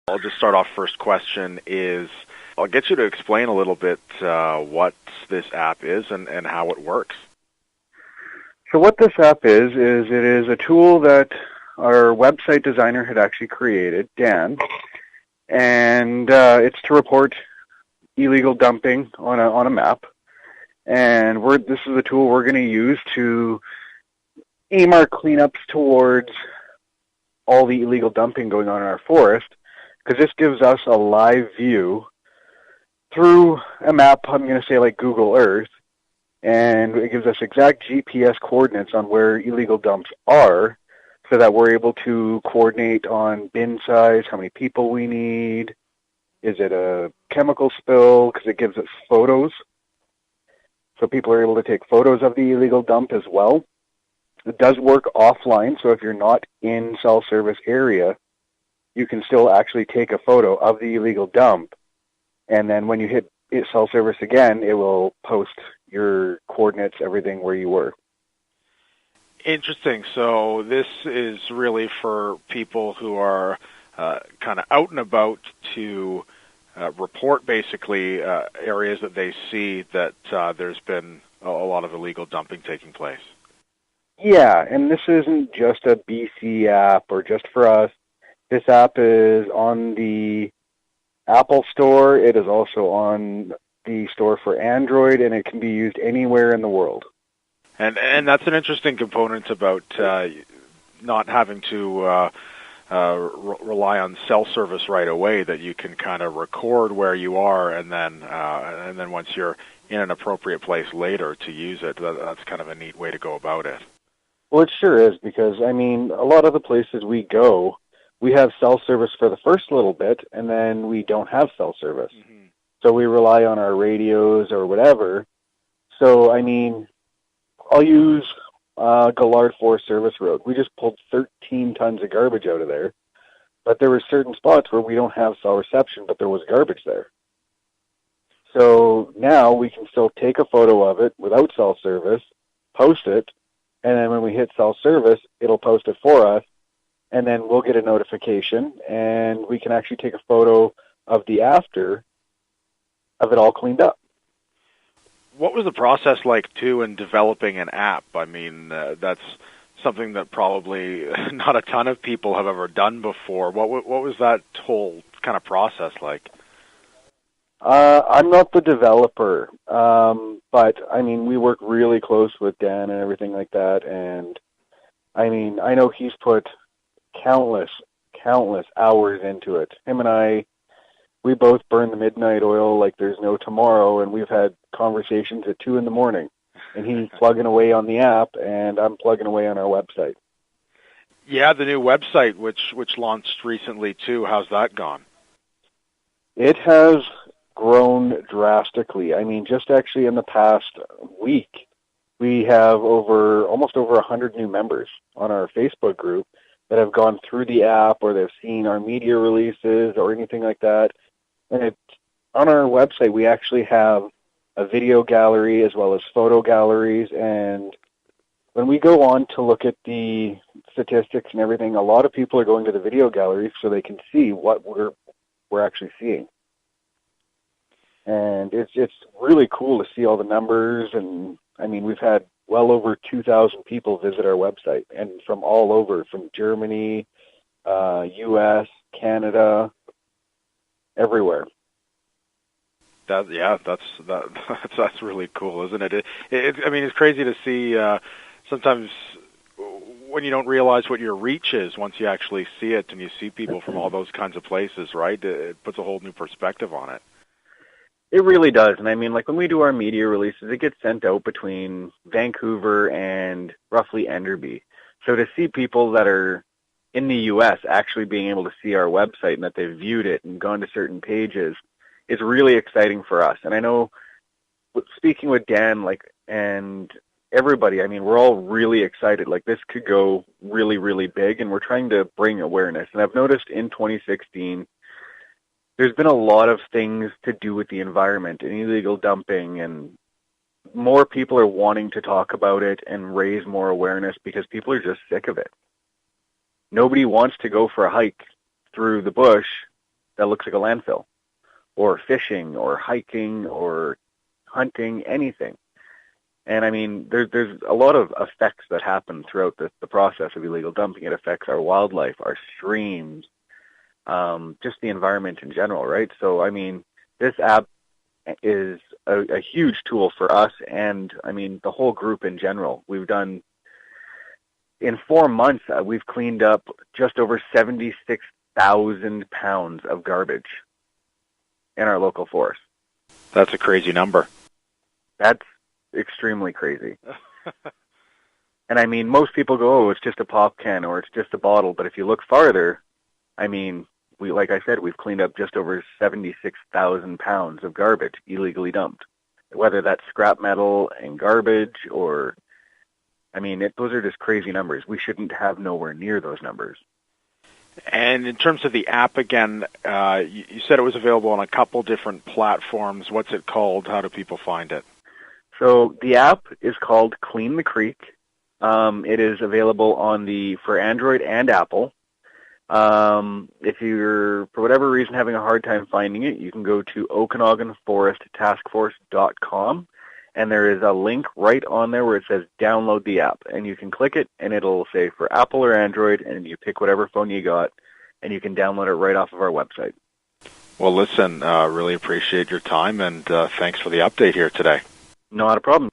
I'll just start off. First question is, I'll get you to explain a little bit what this app is and how it works. So what this app is it is a tool that our website designer had actually created, Dan, and it's to report illegal dumping on a map. And this is a tool we're going to use to aim our cleanups towards all the illegal dumping going on in our forest, because this gives us a live view through a map, I'm going to say like Google Earth, and it gives us exact GPS coordinates on where illegal dumps are, so that we're able to coordinate on bin size, how many people we need, is it a chemical spill, because it gives us photos. So people are able to take photos of the illegal dump as well. It does work offline, so if you're not in cell service area, you can still actually take a photo of the illegal dump, and then when you hit cell service again, it will post your coordinates, everything where you were. Interesting. So this is really for people who are kind of out and about to report basically areas that they see that there's been a lot of illegal dumping taking place. Yeah, and this isn't just a BC app or just for us. This app is on the Apple Store. It is also on the store for Android, and it can be used anywhere in the world. And that's an interesting component about not having to rely on cell service right away. That you can kind of record where you are, and then once you're in an appropriate place later to use it, that's kind of a neat way to go about it. Well, it sure is, because I mean, a lot of the places we go, we have cell service for the first little bit, and then we don't have cell service. Mm-hmm. So we rely on our radios or whatever. So I mean, I'll use Gallard Forest Service Road. We just pulled 13 tons of garbage out of there, but there were certain spots where we don't have cell reception, but there was garbage there. So now we can still take a photo of it without cell service, post it, and then when we hit cell service, it'll post it for us, and then we'll get a notification, and we can actually take a photo of the after of it all cleaned up. What was the process like, too, in developing an app? I mean, that's something that probably not a ton of people have ever done before. What was that whole kind of process like? I'm not the developer, but, I mean, we work really close with Dan and everything like that, and, I mean, I know he's put countless hours into it. Him and I, we both burn the midnight oil like there's no tomorrow, and we've had conversations at 2 a.m, and he's plugging away on the app, and I'm plugging away on our website. Yeah, the new website, which launched recently, too. How's that gone? It has grown drastically. I mean, just actually in the past week, we have almost over 100 new members on our Facebook group that have gone through the app, or they've seen our media releases or anything like that. And on our website, we actually have a video gallery as well as photo galleries. And when we go on to look at the statistics and everything, a lot of people are going to the video galleries so they can see what we're actually seeing. And it's really cool to see all the numbers. And I mean, we've had well over 2,000 people visit our website, and from all over, from Germany, U.S., Canada, everywhere. That's really cool, isn't it? I mean, it's crazy to see sometimes when you don't realize what your reach is once you actually see it, and you see people from all those kinds of places, right? It puts a whole new perspective on it. It really does. And I mean, like when we do our media releases, it gets sent out between Vancouver and roughly Enderby. So to see people that are in the U.S. actually being able to see our website and that they've viewed it and gone to certain pages is really exciting for us. And I know, speaking with Dan, and everybody, I mean, we're all really excited. Like, this could go really, really big, and we're trying to bring awareness. And I've noticed in 2016, there's been a lot of things to do with the environment and illegal dumping, and more people are wanting to talk about it and raise more awareness because people are just sick of it. Nobody wants to go for a hike through the bush that looks like a landfill, or fishing, or hiking, or hunting, anything. And I mean, there's a lot of effects that happen throughout the process of illegal dumping. It affects our wildlife, our streams, just the environment in general, right? So, I mean, this app is a huge tool for us and, I mean, the whole group in general. We've done, in 4 months, we've cleaned up just over 76,000 pounds of garbage in our local forest. That's a crazy number. That's extremely crazy. And I mean, most people go, oh, it's just a pop can or it's just a bottle. But if you look farther, I mean, like I said, we've cleaned up just over 76,000 pounds of garbage illegally dumped. Whether that's scrap metal and garbage or, I mean, those are just crazy numbers. We shouldn't have nowhere near those numbers. And in terms of the app, again, you said it was available on a couple different platforms. What's it called? How do people find it? So the app is called Clean the Creek. It is available for Android and Apple. If you're, for whatever reason, having a hard time finding it, you can go to OkanaganForestTaskForce.com, and there is a link right on there where it says download the app, and you can click it, and it'll say for Apple or Android, and you pick whatever phone you got, and you can download it right off of our website. Well, listen, really appreciate your time, and thanks for the update here today. Not a problem.